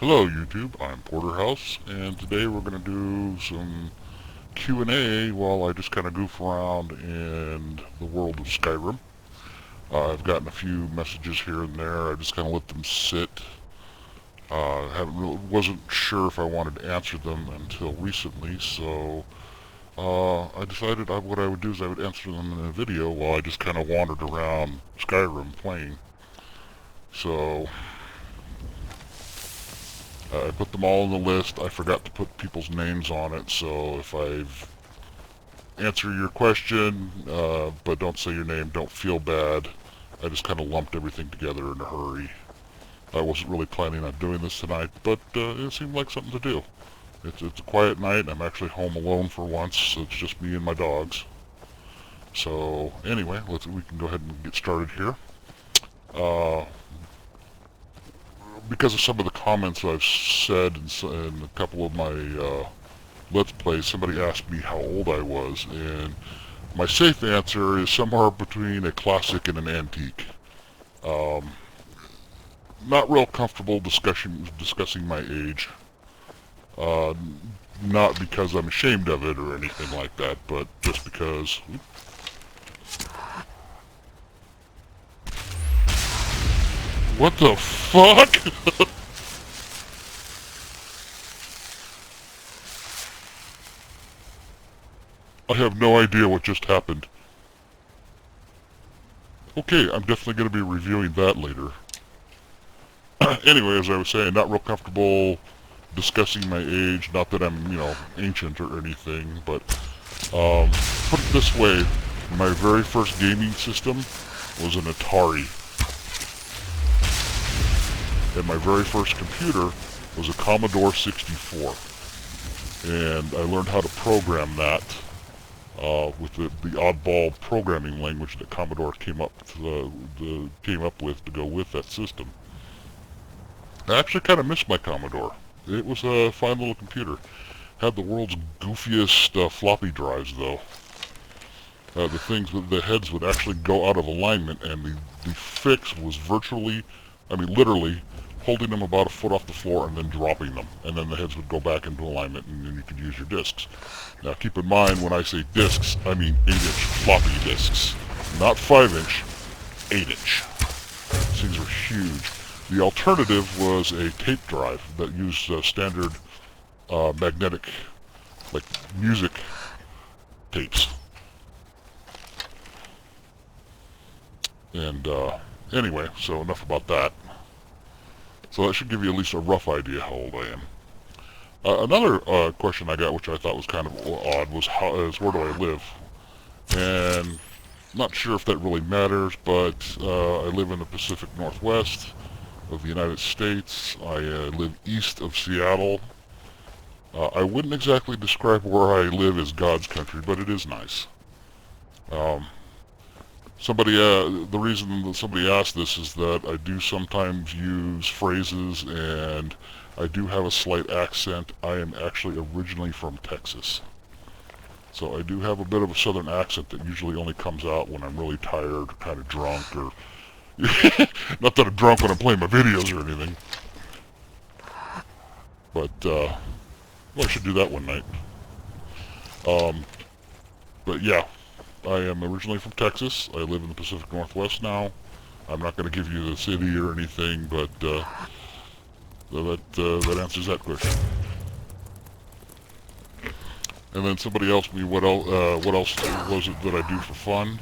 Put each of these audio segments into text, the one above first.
Hello YouTube, I'm Porterhouse, and today we're going to do some Q&A while I just kind of goof around in the world of Skyrim. I've gotten a few messages here and there. I just kind of let them sit. Wasn't sure if I wanted to answer them until recently, so I decided what I would do is I would answer them in a video while I just kind of wandered around Skyrim playing. So I put them all on the list. I forgot to put people's names on it, so if I answer your question, but don't say your name, don't feel bad. I just kind of lumped everything together in a hurry. I wasn't really planning on doing this tonight, but it seemed like something to do. It's a quiet night. I'm actually home alone for once, so it's just me and my dogs. So anyway, we can go ahead and get started here. Uh, because of some of the comments I've said in a couple of my Let's Plays, somebody asked me how old I was, and my safe answer is somewhere between a classic and an antique. Um, Not real comfortable discussing my age. Uh, Not because I'm ashamed of it or anything like that, but just because... What the fuck? I have no idea what just happened. Okay, I'm definitely going to be reviewing that later. Anyway, as I was saying, not real comfortable discussing my age. Not that I'm, ancient or anything, but put it this way, my very first gaming system was an Atari. And my very first computer was a Commodore 64. And I learned how to program that with the oddball programming language that Commodore came up with to go with that system. I actually kind of miss my Commodore. It was a fine little computer. Had the world's goofiest floppy drives, though. The heads would actually go out of alignment, and the fix was virtually, literally, holding them about a foot off the floor and then dropping them. And then the heads would go back into alignment, and then you could use your discs. Now, keep in mind, when I say discs, I mean 8-inch floppy discs. Not 5-inch, 8-inch. These things were huge. The alternative was a tape drive that used standard magnetic, like, music tapes. And anyway, so enough about that. So that should give you at least a rough idea how old I am. Another question I got, which I thought was kind of odd, was where do I live? And not sure if that really matters, but I live in the Pacific Northwest of the United States. I live east of Seattle. I wouldn't exactly describe where I live as God's country, but it is nice. The reason that somebody asked this is that I do sometimes use phrases and I do have a slight accent. I am actually originally from Texas. So I do have a bit of a southern accent that usually only comes out when I'm really tired or kind of drunk or... Not that I'm drunk when I'm playing my videos or anything. But, well, I should do that one night. But yeah, I am originally from Texas. I live in the Pacific Northwest now. I'm not going to give you the city or anything, but that answers that question. And then somebody asked me what else was it that I do for fun.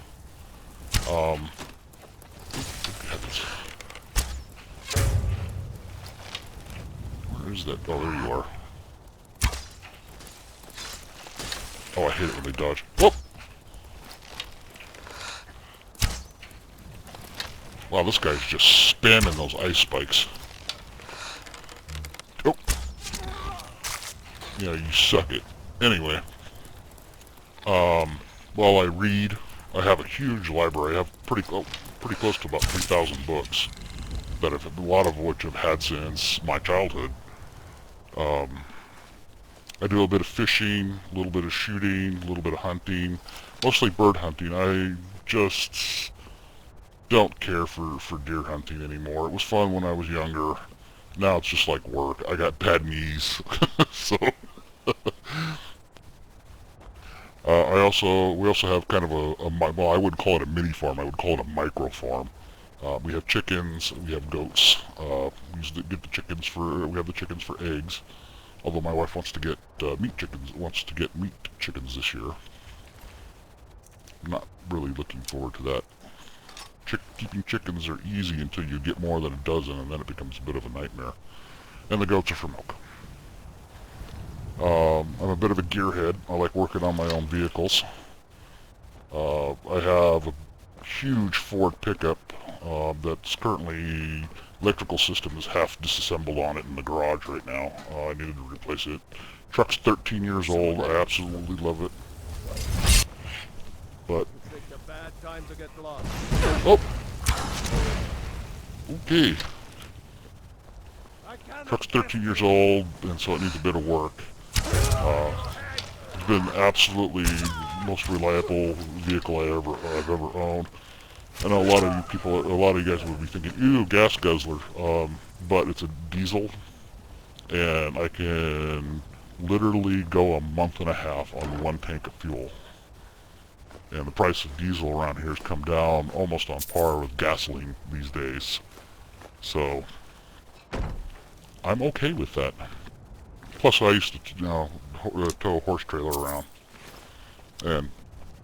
Where is that? Oh, there you are. Oh, I hate it when they dodge. Whoop! Wow, this guy's just spamming those ice spikes. Oh! Yeah, you suck it. Anyway. While I read, I have a huge library. I have pretty close to about 3,000 books. A lot of which I've had since my childhood. I do a bit of fishing, a little bit of shooting, a little bit of hunting. Mostly bird hunting. I just don't care for deer hunting anymore. It was fun when I was younger. Now it's just like work. I got bad knees, so we also have kind of well, I wouldn't call it a mini farm. I would call it a micro farm. We have chickens. We have goats. Get the chickens for. We have the chickens for eggs. Although my wife wants to get meat chickens. Wants to get meat chickens this year. I'm not really looking forward to that. Keeping chickens are easy until you get more than a dozen, and then it becomes a bit of a nightmare. And the goats are for milk. I'm a bit of a gearhead. I like working on my own vehicles. I have a huge Ford pickup that's currently electrical system is half disassembled on it in the garage right now. I needed to replace it. Truck's 13 years old. I absolutely love it. But oh, okay. Truck's 13 years old, and so it needs a bit of work. It's been absolutely most reliable vehicle I've ever owned. I know a lot of you guys would be thinking, "Ew, gas guzzler," but it's a diesel, and I can literally go a month and a half on one tank of fuel. And the price of diesel around here has come down almost on par with gasoline these days. So I'm okay with that. Plus, I used to, tow a horse trailer around, and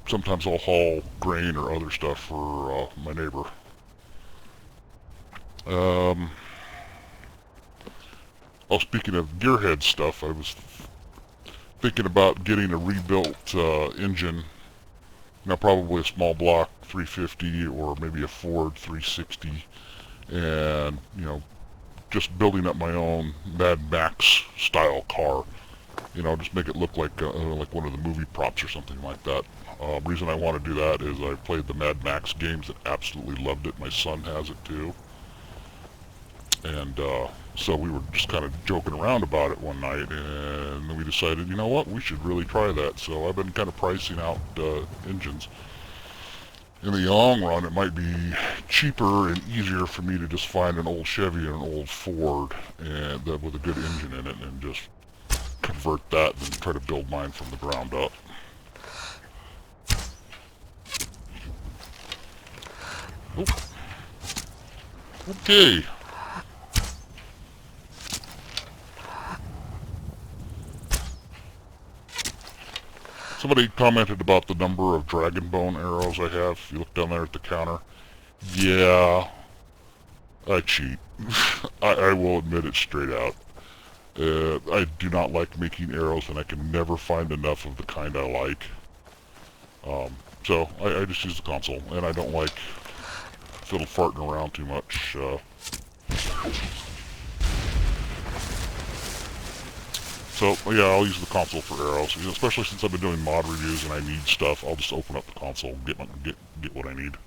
sometimes I'll haul grain or other stuff for my neighbor. Speaking of gearhead stuff, I was thinking about getting a rebuilt engine. Probably a small block 350 or maybe a Ford 360, and just building up my own Mad Max style car. Just make it look like one of the movie props or something like that. Reason I want to do that is I played the Mad Max games and absolutely loved it. My son has it too. And so we were just kind of joking around about it one night, and then we decided, you know what, we should really try that. So I've been kind of pricing out engines. In the long run, it might be cheaper and easier for me to just find an old Chevy or an old Ford and with a good engine in it, and just convert that and try to build mine from the ground up. Oh. Okay. Somebody commented about the number of dragon bone arrows I have. If you look down there at the counter. Yeah, I cheat. I will admit it straight out. I do not like making arrows, and I can never find enough of the kind I like. So I just use the console, and I don't like fiddle farting around too much. So yeah, I'll use the console for arrows, especially since I've been doing mod reviews and I need stuff. I'll just open up the console and get what I need.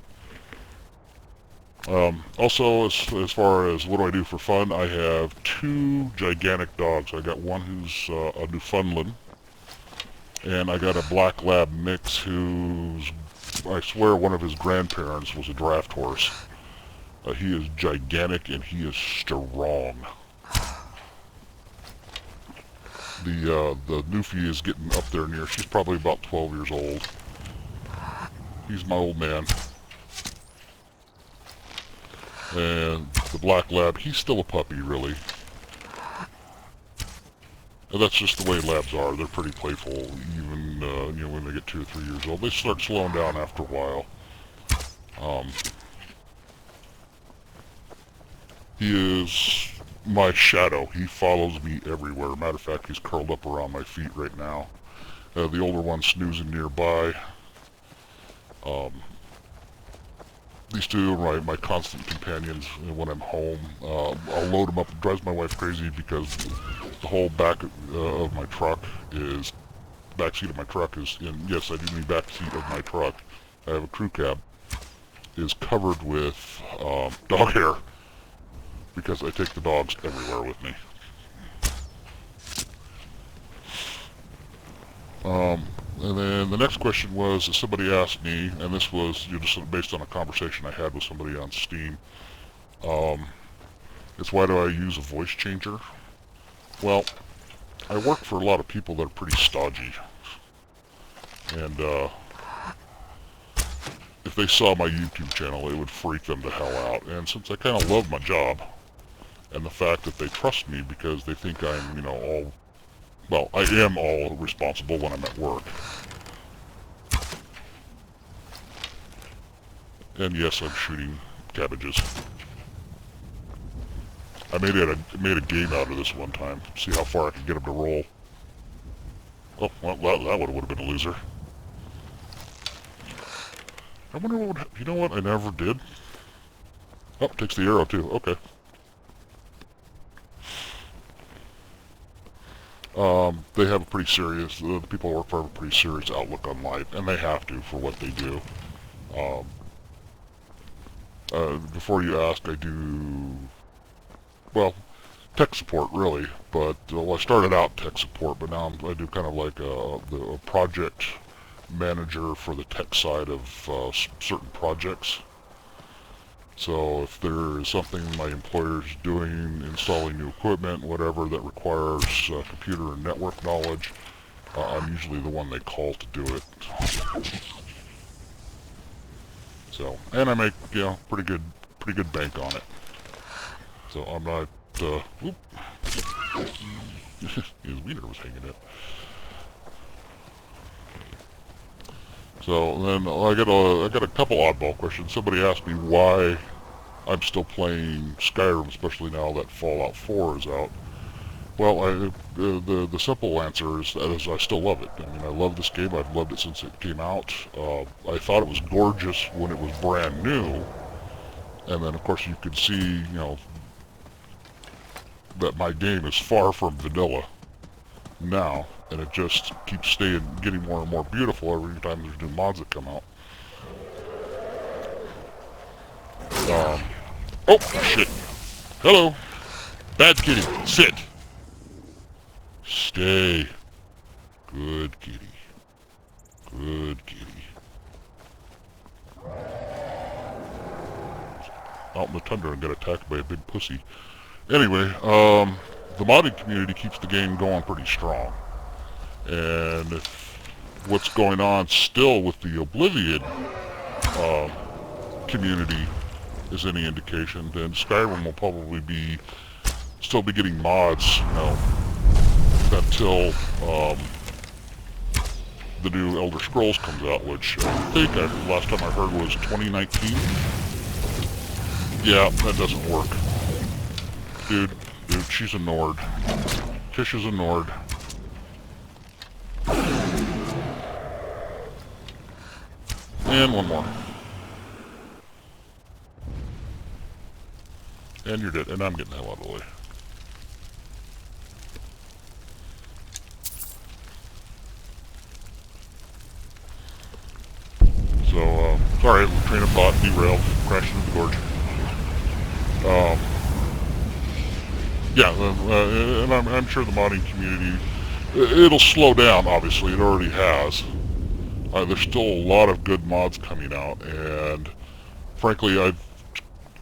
Also, as far as what do I do for fun, I have two gigantic dogs. I got one who's a Newfoundland, and I got a black lab mix who's, I swear, one of his grandparents was a draft horse. He is gigantic and he is strong. The Newfie is getting up there near. She's probably about 12 years old. He's my old man. And the black lab, he's still a puppy, really. And that's just the way labs are. They're pretty playful, even when they get 2 or 3 years old. They start slowing down after a while. He is my shadow. He follows me everywhere. Matter of fact, he's curled up around my feet right now. The older one's snoozing nearby. These two are my constant companions when I'm home. I'll load them up. It drives my wife crazy because the whole back of my truck is, back seat of my truck is, and yes, I do mean back seat of my truck. I have a crew cab, is covered with dog hair, because I take the dogs everywhere with me. And then the next question was, somebody asked me, and this was just based on a conversation I had with somebody on Steam. It's why do I use a voice changer? Well, I work for a lot of people that are pretty stodgy. And, if they saw my YouTube channel, it would freak them the hell out. And since I kind of love my job, and the fact that they trust me because they think I'm, you know, all... Well, I am all responsible when I'm at work. And yes, I'm shooting cabbages. I made a game out of this one time. See how far I could get them to roll. Oh, well, that would have been a loser. I wonder what would... You know what? I never did. Oh, takes the arrow too. Okay. They have a pretty serious... The people who work for have a pretty serious outlook on life, and they have to for what they do. Before you ask, I do... Well, tech support, really. But, well, I started out tech support, but now I do kind of like a project manager for the tech side of certain projects. So if there is something my employer's doing, installing new equipment, whatever, that requires computer and network knowledge, I'm usually the one they call to do it. So, and I make, you know, pretty good bank on it. So I'm not, whoop. His wiener was hanging out. So then I got a couple oddball questions. Somebody asked me why I'm still playing Skyrim, especially now that Fallout 4 is out. Well, the simple answer is I still love it. I mean, I love this game. I've loved it since it came out. I thought it was gorgeous when it was brand new, and then of course you could see, you know, that my game is far from vanilla now, and it just keeps getting more and more beautiful every time there's new mods that come out. Oh, shit. Hello. Bad kitty. Sit. Stay. Good kitty. Good kitty. Out in the tundra and get attacked by a big pussy. Anyway, the modding community keeps the game going pretty strong. And if what's going on still with the Oblivion community is any indication, then Skyrim will probably still be getting mods, you know, until the new Elder Scrolls comes out, which I think last time I heard was 2019. Yeah, that doesn't work. Dude, she's a Nord. Tish is a Nord. And one more. And you're dead, and I'm getting the hell out of the way. So, sorry, train of thought derailed, crashed into the gorge. Yeah, and I'm sure the modding community, it'll slow down, obviously, it already has. There's still a lot of good mods coming out, and frankly, I've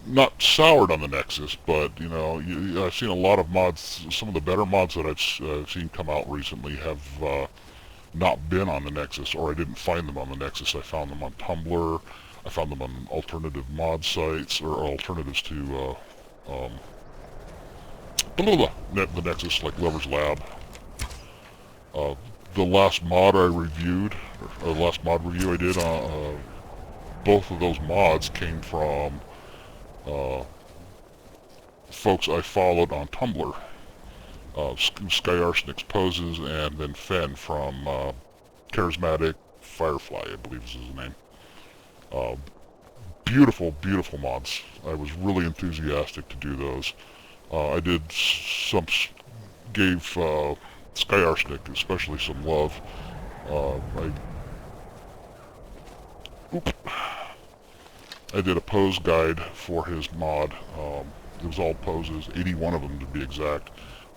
not soured on the Nexus, but, you know, I've seen a lot of mods. Some of the better mods that I've seen come out recently have not been on the Nexus, or I didn't find them on the Nexus. I found them on Tumblr. I found them on alternative mod sites, or alternatives to the Nexus, like Lover's Lab. The last mod I reviewed, or the last mod review I did, both of those mods came from folks I followed on Tumblr. Sky Arsenic's Poses, and then Fen from Charismatic Firefly, I believe is his name. Beautiful, beautiful mods. I was really enthusiastic to do those. I gave Sky Arsenic especially some love. I did a pose guide for his mod. It was all poses, 81 of them to be exact.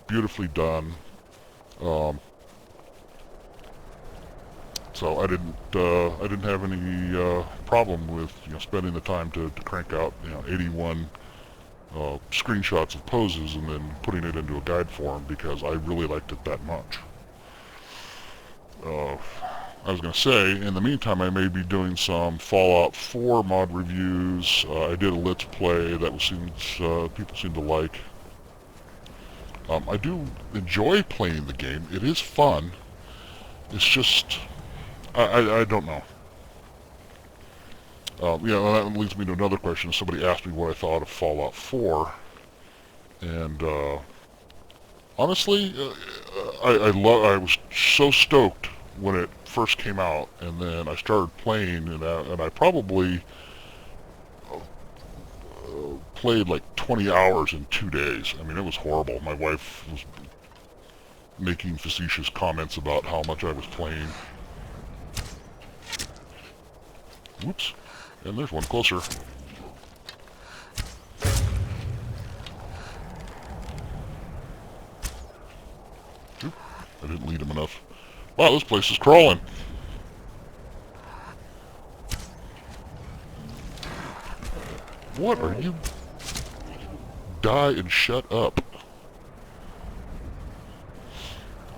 Beautifully done. So I didn't have any problem with, you know, spending the time to crank out, you know, 81 screenshots of poses and then putting it into a guide form because I really liked it that much. I was going to say, in the meantime, I may be doing some Fallout 4 mod reviews. I did a Let's Play that people seem to like. I do enjoy playing the game. It is fun. It's just, I don't know. That leads me to another question. Somebody asked me what I thought of Fallout 4, and honestly, I was so stoked when it first came out, and then I started playing, and I probably played like 20 hours in 2 days. I mean, it was horrible. My wife was making facetious comments about how much I was playing. Whoops. And there's one closer. Oop, I didn't lead him enough. Wow, this place is crawling. What are you? Die and shut up.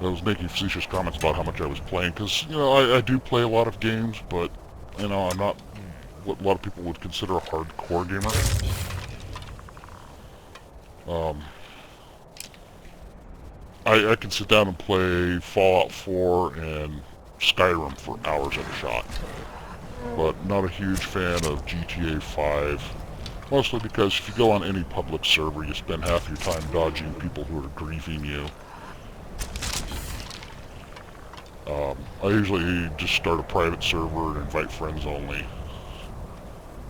I was making facetious comments about how much I was playing, because, I do play a lot of games, but, I'm not what a lot of people would consider a hardcore gamer. I can sit down and play Fallout 4 and Skyrim for hours at a shot, but not a huge fan of GTA 5, mostly because if you go on any public server, you spend half your time dodging people who are griefing you. I usually just start a private server and invite friends only.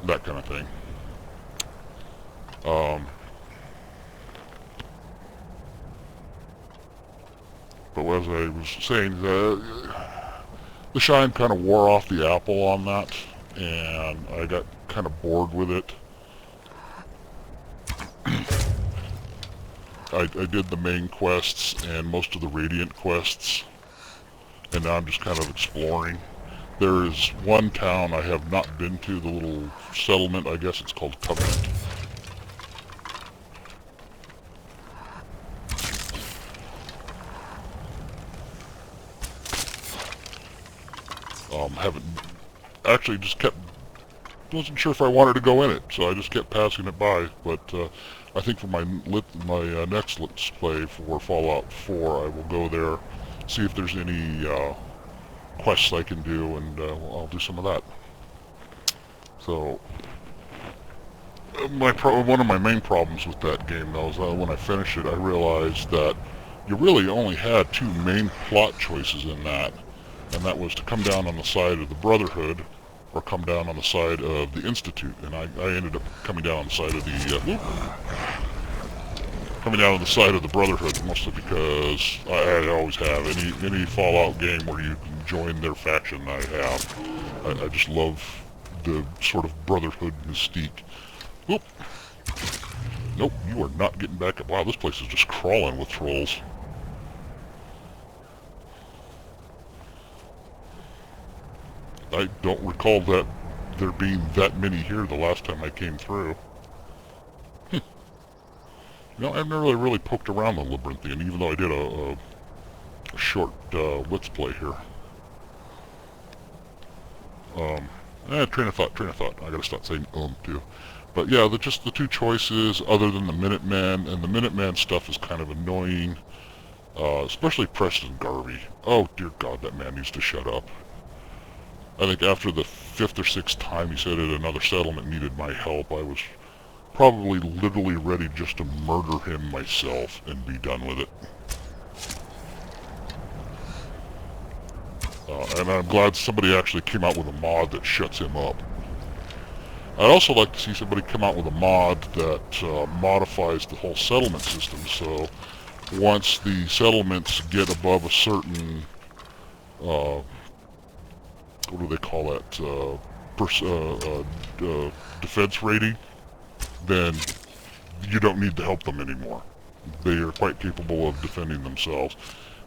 That kind of thing. But as I was saying, the shine kind of wore off the apple on that, and I got kind of bored with it. I did the main quests and most of the Radiant quests, and now I'm just kind of exploring. There is one town I have not been to, the little settlement, I guess it's called Covenant. Actually just wasn't sure if I wanted to go in it, so I just kept passing it by, but I think for my next Let's Play for Fallout 4, I will go there, see if there's any quests I can do, and I'll do some of that. So, one of my main problems with that game, though, is that when I finished it, I realized that you really only had two main plot choices in that, and that was to come down on the side of the Brotherhood, or come down on the side of the Institute, and I ended up coming down on the side of the, coming down on the side of the Brotherhood, mostly because I always have. Any Fallout game where you can join their faction, I have. I just love the sort of Brotherhood mystique. Whoop! Nope, you are not getting back up. Wow, this place is just crawling with trolls. I don't recall that there being that many here the last time I came through. I've never really poked around the Labyrinthian, even though I did a short Let's Play here. Train of thought. I gotta stop saying too. But yeah, just the two choices, other than the Minutemen, and the Minuteman stuff is kind of annoying. Especially Preston Garvey. Oh, dear God, that man needs to shut up. I think after the 5th or 6th time he said that another settlement needed my help, I was probably literally ready just to murder him myself and be done with it. And I'm glad somebody actually came out with a mod that shuts him up. I'd also like to see somebody come out with a mod that modifies the whole settlement system, so once the settlements get above a certain, what do they call that, defense rating, then you don't need to help them anymore. They are quite capable of defending themselves.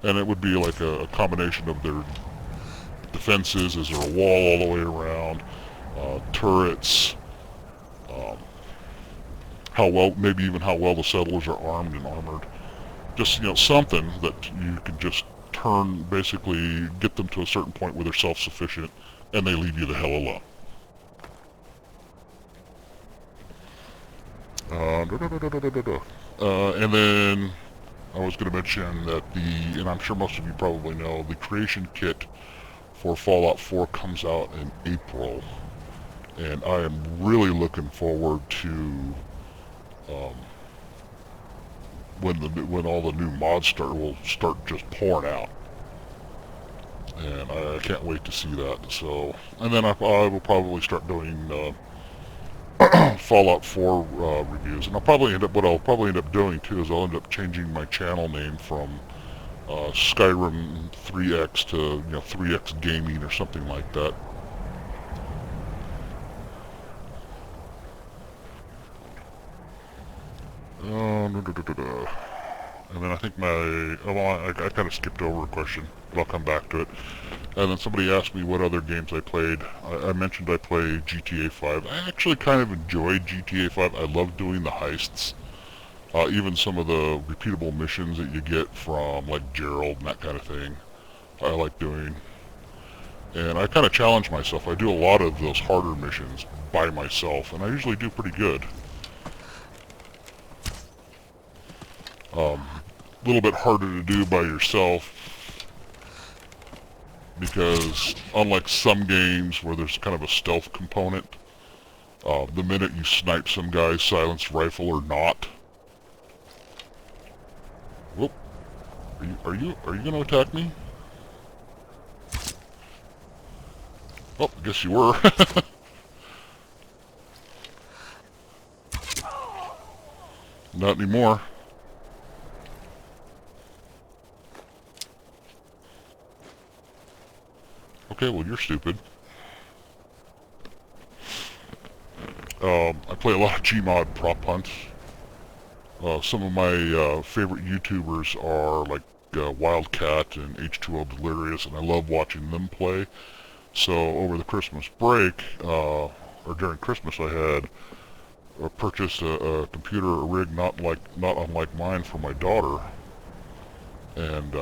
And it would be like a combination of their defenses. Is there a wall all the way around? Turrets. how well, maybe even how well the settlers are armed and armored. Just, something that you can just turn, basically get them to a certain point where they're self-sufficient, and they leave you the hell alone. And then I was going to mention that and I'm sure most of you probably know, the creation kit for Fallout 4 comes out in April, and I am really looking forward to when all the new mods will start just pouring out, and I can't wait to see that. So, and then I will probably start doing Fallout 4 reviews, and what I'll probably end up doing too is I'll end up changing my channel name from Skyrim 3X to 3X Gaming or something like that. And then I think I kind of skipped over a question, but I'll come back to it. And then somebody asked me what other games I played. I mentioned I played GTA 5. I actually kind of enjoyed GTA 5. I love doing the heists. Even some of the repeatable missions that you get from, like, Gerald and that kind of thing, I like doing. And I kind of challenge myself. I do a lot of those harder missions by myself, and I usually do pretty good. A little bit harder to do by yourself, because unlike some games where there's kind of a stealth component, the minute you snipe some guy's silenced rifle or not, whoop, are you gonna attack me? Oh, I guess you were. Not anymore. Okay, well, you're stupid. I play a lot of Gmod prop hunts. Some of my favorite YouTubers are like Wildcat and H2O Delirious, and I love watching them play. So over the Christmas break, or during Christmas, I had purchased a computer, a rig not unlike mine for my daughter, and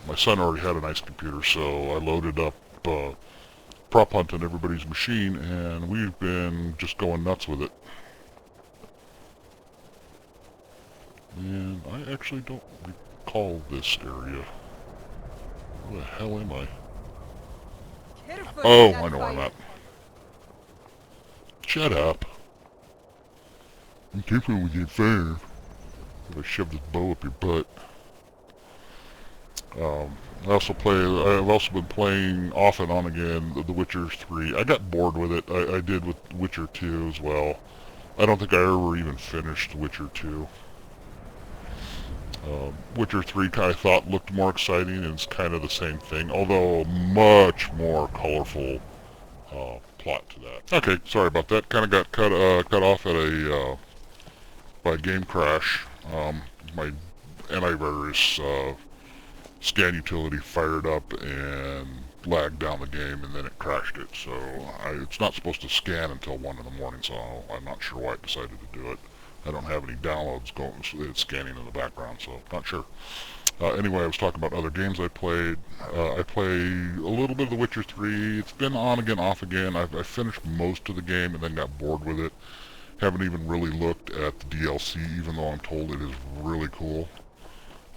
my son already had a nice computer, so I loaded up prop hunting everybody's machine, and we've been just going nuts with it. And I actually don't recall this area. Where the hell am I? Oh, I know where I'm at. Shut up. Be careful with your fire. If I shove this bow up your butt. I've also been playing off and on again The Witcher 3. I got bored with it. I did with Witcher 2 as well. I don't think I ever even finished Witcher 2. Witcher 3 I thought looked more exciting, and it's kind of the same thing, although a much more colorful plot to that. Okay, sorry about that. Kind of got cut off at by a game crash. My antivirus scan utility fired up and lagged down the game, and then it crashed it. So it's not supposed to scan until 1 in the morning, so I'm not sure why it decided to do it. I don't have any downloads going, so it's scanning in the background, so not sure. Anyway, I was talking about other games I played. I play a little bit of The Witcher 3. It's been on again, off again. I finished most of the game and then got bored with it. Haven't even really looked at the DLC, even though I'm told it is really cool.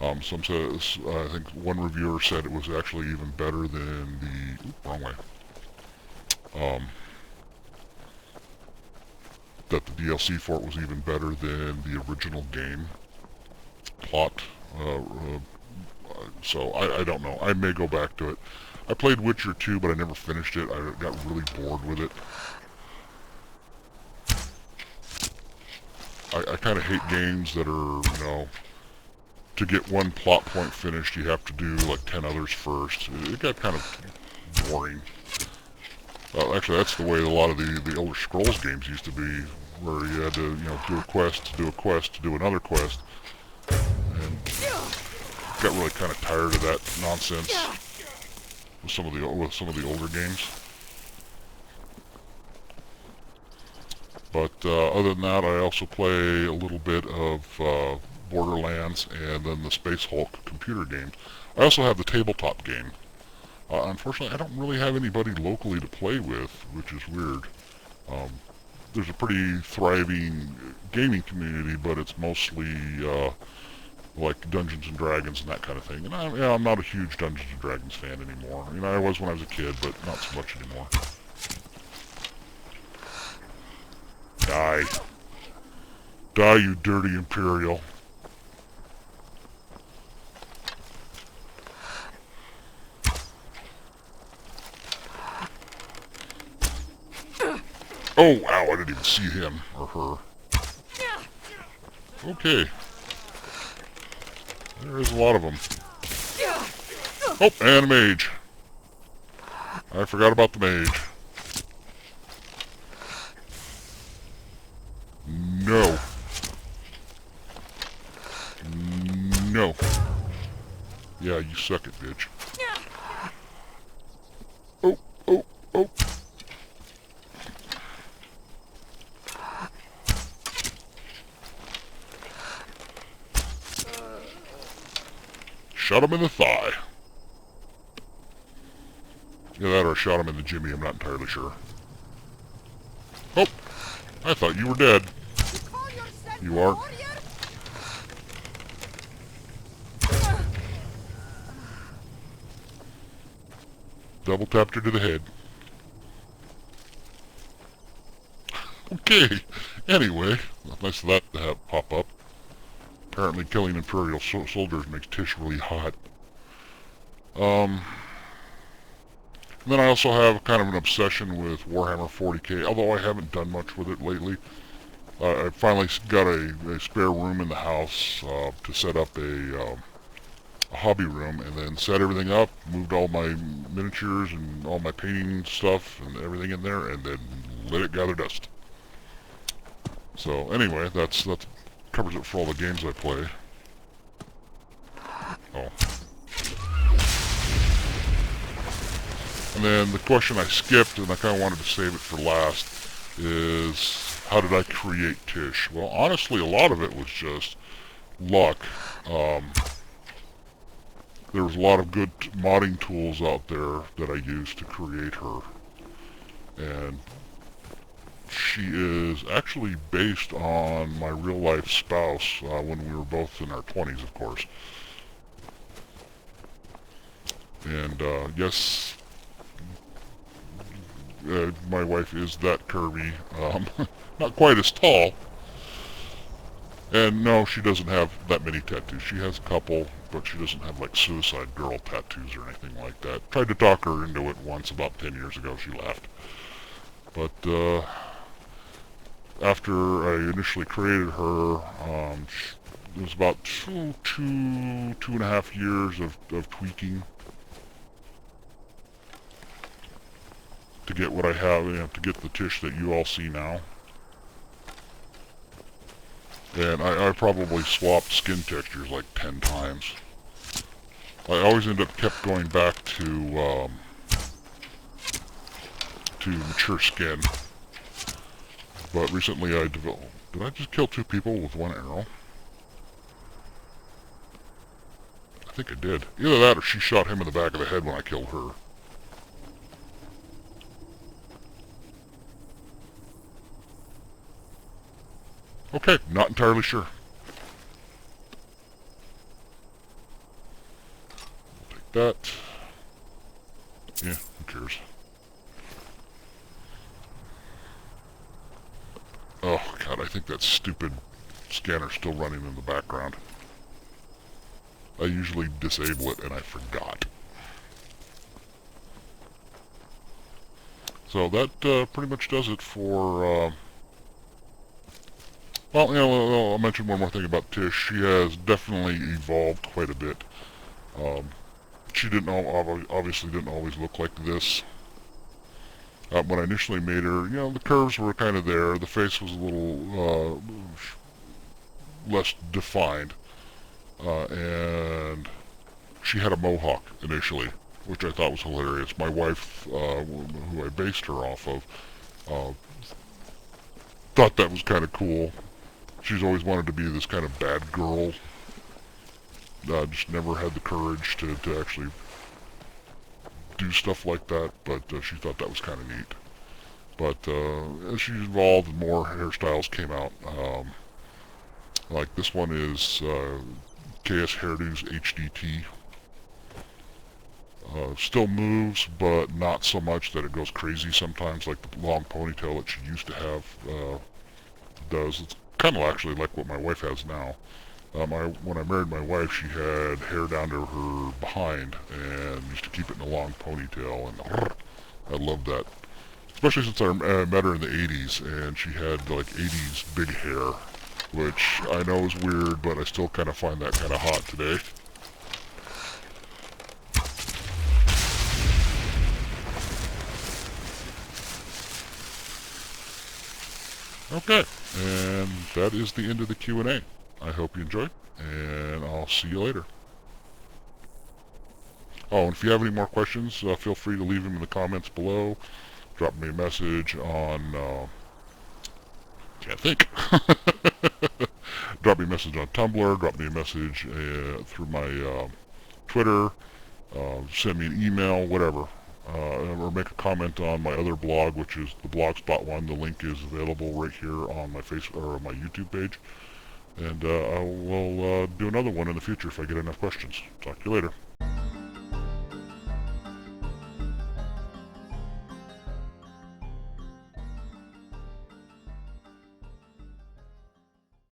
I think one reviewer said it was actually even better than wrong way. That the DLC for it was even better than the original game plot. So I don't know. I may go back to it. I played Witcher 2, but I never finished it. I got really bored with it. I kind of hate games that are, to get one plot point finished, you have to do like 10 others first. It got kind of boring. Actually, that's the way a lot of the Elder Scrolls games used to be, where you had to, do a quest, to do a quest, to do another quest. And got really kind of tired of that nonsense with some of the older games. But other than that, I also play a little bit of Borderlands and then the Space Hulk computer games. I also have the tabletop game. Unfortunately, I don't really have anybody locally to play with, which is weird. Um, there's a pretty thriving gaming community, but it's mostly like Dungeons and Dragons and that kind of thing. And I'm not a huge Dungeons and Dragons fan anymore. You know, I was when I was a kid, but not so much anymore. Die. Die, you dirty Imperial. Oh, wow, I didn't even see him or her. Okay. There is a lot of them. Oh, and a mage. I forgot about the mage. No. No. Yeah, you suck it, bitch. Oh, oh, oh. Shot him in the thigh. Yeah, that or I shot him in the jimmy, I'm not entirely sure. Oh, I thought you were dead. You aren't. Double tapped her to the head. Okay, anyway, nice of that to have pop up. Apparently killing Imperial soldiers makes Tish really hot. And then I also have kind of an obsession with Warhammer 40k, although I haven't done much with it lately. I finally got a spare room in the house to set up a hobby room, and then set everything up, moved all my miniatures and all my painting stuff and everything in there, and then let it gather dust. So anyway, that covers it for all the games I play. Oh. And then the question I skipped, and I kind of wanted to save it for last, is how did I create Tish? Well, honestly, a lot of it was just luck. There was a lot of good modding tools out there that I used to create her. And she is actually based on my real-life spouse when we were both in our 20s, of course. And yes, my wife is that curvy. Not quite as tall. And no, she doesn't have that many tattoos. She has a couple, but she doesn't have like suicide girl tattoos or anything like that. Tried to talk her into it once about 10 years ago. She laughed. But after I initially created her, it was about two and a half years of tweaking to get what I have, to get the Tish that you all see now. And I probably swapped skin textures like 10 times. I always kept going back to mature skin. But recently I developed... Did I just kill 2 people with 1 arrow? I think I did. Either that or she shot him in the back of the head when I killed her. Okay, not entirely sure. We'll take that. Yeah, who cares? Oh god, I think that stupid scanner's still running in the background. I usually disable it and I forgot. So that pretty much does it for... Well, I'll mention one more thing about Tish. She has definitely evolved quite a bit. She obviously didn't always look like this. When I initially made her, the curves were kind of there. The face was a little less defined. And she had a mohawk initially, which I thought was hilarious. My wife, who I based her off of, thought that was kind of cool. She's always wanted to be this kind of bad girl. Just never had the courage to actually do stuff like that, but she thought that was kind of neat. But as she evolved, more hairstyles came out. Like this one is KS Hairdo's HDT. Still moves, but not so much that it goes crazy sometimes, like the long ponytail that she used to have does. It's kind of actually like what my wife has now. When I married my wife, she had hair down to her behind and used to keep it in a long ponytail, and I loved that. Especially since I met her in the 80s, and she had like 80s big hair, which I know is weird, but I still kind of find that kind of hot today. Okay, and that is the end of the Q&A. I hope you enjoyed, and I'll see you later. Oh, and if you have any more questions, feel free to leave them in the comments below. Drop me a message on, can't think. Drop me a message on Tumblr, drop me a message through my Twitter, send me an email, whatever. Or make a comment on my other blog, which is the Blogspot one. The link is available right here on my or my YouTube page. And I will do another one in the future if I get enough questions. Talk to you later.